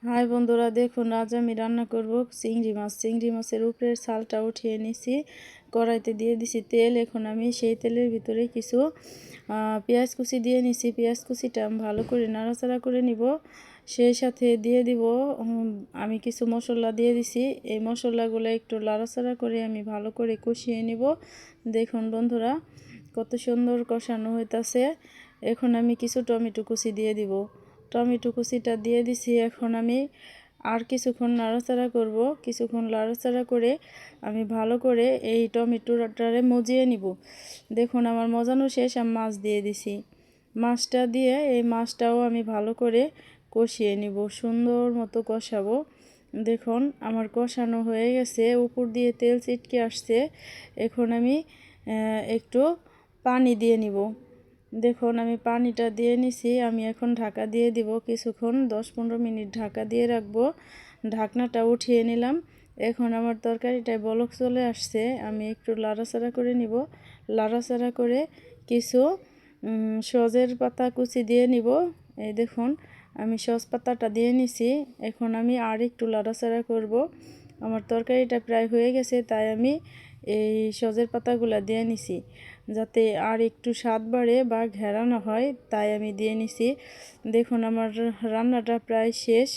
High বন্ধুরা, দেখুন আজ আমি রান্না করব চিংড়ি মাছ। চিংড়ি মাছের উপরের ছালটা উঠিয়ে নিছি, কড়াইতে দিয়ে দিছি তেল। এখন আমি সেই তেলের ভিতরে কিছু পেঁয়াজ কুচি দিয়ে নিছি। পেঁয়াজ কুচিটা আমি ভালো করে নাড়াচাড়া করে নিব। সেই সাথে দিয়ে দিব আমি কিছু মশলা দিয়ে দিছি। এই মশলাগুলো একটু নাড়াচাড়া করে আমি ভালো করে কষিয়ে নিব। দেখুন বন্ধুরা, কত সুন্দর কষানো হইতাছে। এখন আমি কিছু টমেটো কুচি দিয়ে দিব। টমেটো কুচিটা দিয়ে দিছি। এখন আমি আর কিছুক্ষণ নাড়াচাড়া করব। কিছুক্ষণ নাড়াচাড়া করে আমি ভালো করে এই টমেটোটারে মজিয়ে নিব। দেখুন আমার মজানো শেষ, আমি মাছ দিয়ে দিছি। মাছটা দিয়ে এই মাছটাও আমি ভালো করে কষিয়ে নিব, সুন্দর মতো কষাবো। দেখুন আমার কষানো হয়ে গেছে, উপর দিয়ে তেল ছিটকে আসছে। এখন আমি একটু পানি দিয়ে নিব। দেখুন আমি পানিটা দিয়ে নিছি। আমি এখন ঢাকা দিয়ে দিব কিছুক্ষণ, 10-15 মিনিট ঢাকা দিয়ে রাখবো। ঢাকনাটা উঠিয়ে নিলাম। এখন আমার তরকারিটায় বলক চলে আসছে। আমি একটু লাড়াচাড়া করে নিব। লাড়াচাড়া করে কিছু সজের পাতা কুচি দিয়ে নিব। এই দেখুন আমি সজ পাতাটা দিয়ে নিছি। এখন আমি আর একটু লাড়াচাড়া করব। আমার তরকারিটা প্রায় হয়ে গেছে, তাই আমি এই সজের পাতাগুলা দিয়ে নিছি, যাতে আর একটু স্বাদ বাড়ে বা ঘেরানো হয়, তাই আমি দিয়ে নিছি। দেখুন আমার রান্নাটা প্রায় শেষ।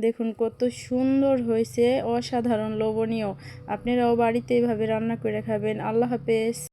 দেখুন কত সুন্দর হয়েছে, অসাধারণ লোভনীয়। আপনারাও বাড়িতে এভাবে রান্না করে খাবেন। আল্লাহ হাফেজ।